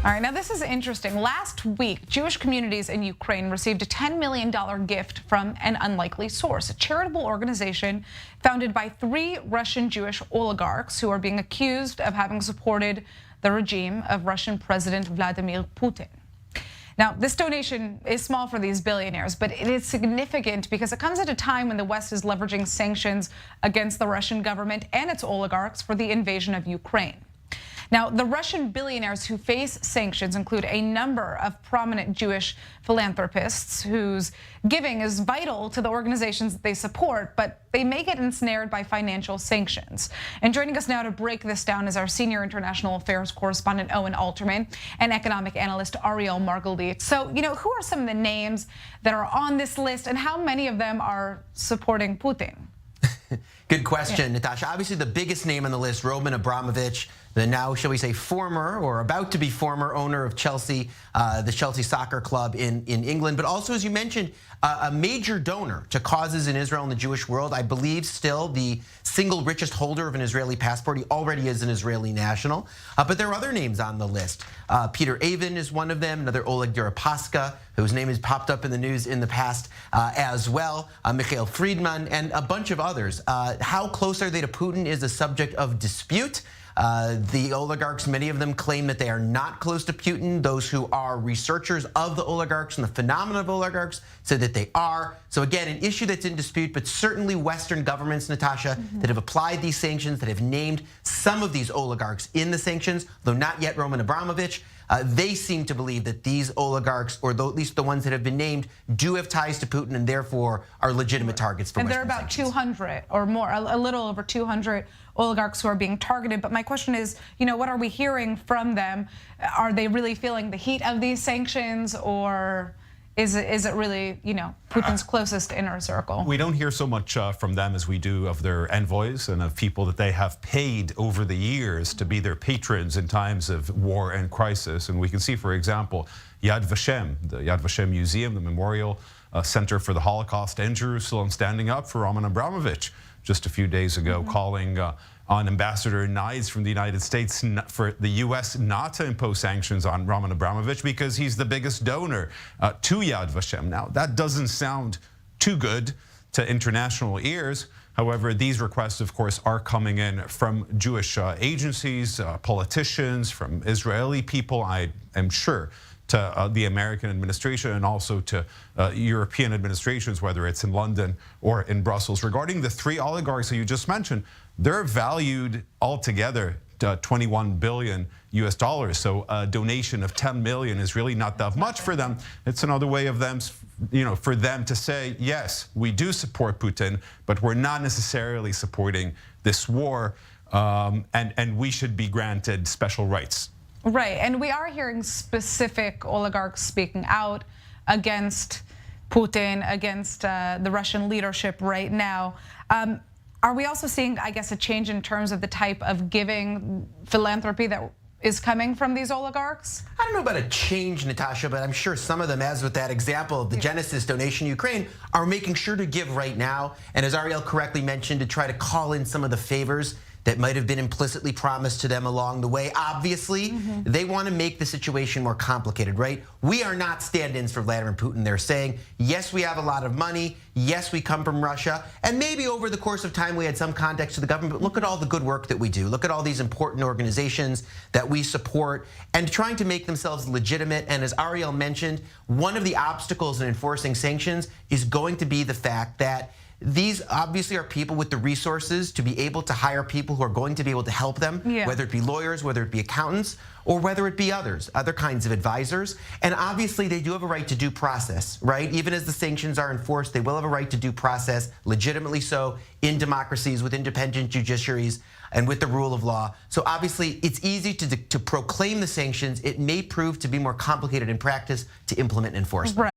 All right, now this is interesting. Last week, Jewish communities in Ukraine received a $10 million gift from an unlikely source, a charitable organization founded by 3 Russian Jewish oligarchs who are being accused of having supported the regime of Russian President Vladimir Putin. Now, this donation is small for these billionaires, but it is significant because it comes at a time when the West is leveraging sanctions against the Russian government and its oligarchs for the invasion of Ukraine. Now, the Russian billionaires who face sanctions include a number of prominent Jewish philanthropists whose giving is vital to the organizations that they support, but they may get ensnared by financial sanctions. And joining us now to break this down is our senior international affairs correspondent, Owen Alterman, and economic analyst, Ariel Margalith. So, who are some of the names that are on this list and how many of them are supporting Putin? Good question, Natasha. Obviously, the biggest name on the list, Roman Abramovich, the now, shall we say, former or about to be former owner of Chelsea, the Chelsea soccer club in England, but also, as you mentioned, a major donor to causes in Israel and the Jewish world. I believe still the single richest holder of an Israeli passport. He already is an Israeli national. But there are other names on the list. Petr Aven is one of them, another Oleg Deripaska, whose name has popped up in the news in the past as well. Mikhail Fridman and a bunch of others. How close are they to Putin is a subject of dispute. The oligarchs, many of them claim that they are not close to Putin. Those who are researchers of the oligarchs and the phenomena of oligarchs say that they are. So again, an issue that's in dispute, but certainly Western governments, Natasha, that have applied these sanctions, that have named some of these oligarchs in the sanctions, though not yet Roman Abramovich. They seem to believe that these oligarchs, or at least the ones that have been named, do have ties to Putin and therefore are legitimate targets for Western sanctions. And there are about 200 or more, a little over 200 oligarchs who are being targeted. But my question is, what are we hearing from them? Are they really feeling the heat of these sanctions, or is it really, Putin's closest inner circle? We don't hear so much from them as we do of their envoys and of people that they have paid over the years to be their patrons in times of war and crisis. And we can see, for example, Yad Vashem, the Yad Vashem Museum, the Memorial Center for the Holocaust in Jerusalem, standing up for Roman Abramovich just a few days ago, calling on Ambassador Nides from the United States for the US not to impose sanctions on Roman Abramovich because he's the biggest donor to Yad Vashem. Now, that doesn't sound too good to international ears. However, these requests, of course, are coming in from Jewish agencies, politicians, from Israeli people, I am sure, to the American administration and also to European administrations, whether it's in London or in Brussels. Regarding the 3 oligarchs that you just mentioned, they're valued altogether to $21 billion US. So a donation of 10 million is really not that much for them. It's another way of them, for them to say, yes, we do support Putin, but we're not necessarily supporting this war, and we should be granted special rights. Right, and we are hearing specific oligarchs speaking out against Putin, against the Russian leadership right now. Are we also seeing, I guess, a change in terms of the type of giving philanthropy that is coming from these oligarchs? I don't know about a change, Natasha, but I'm sure some of them, as with that example of the Genesis donation Ukraine, are making sure to give right now. And as Ariel correctly mentioned, to try to call in some of the favors that might have been implicitly promised to them along the way. Obviously, they want to make the situation more complicated, right? We are not stand-ins for Vladimir Putin. They're saying, yes, we have a lot of money. Yes, we come from Russia. And maybe over the course of time, we had some context to the government, but look at all the good work that we do. Look at all these important organizations that we support and trying to make themselves legitimate. And as Ariel mentioned, one of the obstacles in enforcing sanctions is going to be the fact that these obviously are people with the resources to be able to hire people who are going to be able to help them, whether it be lawyers, whether it be accountants, or whether it be other kinds of advisors. And obviously they do have a right to due process, right? Even as the sanctions are enforced, they will have a right to due process, legitimately so, in democracies with independent judiciaries and with the rule of law. So obviously it's easy to proclaim the sanctions. It may prove to be more complicated in practice to implement and enforce them.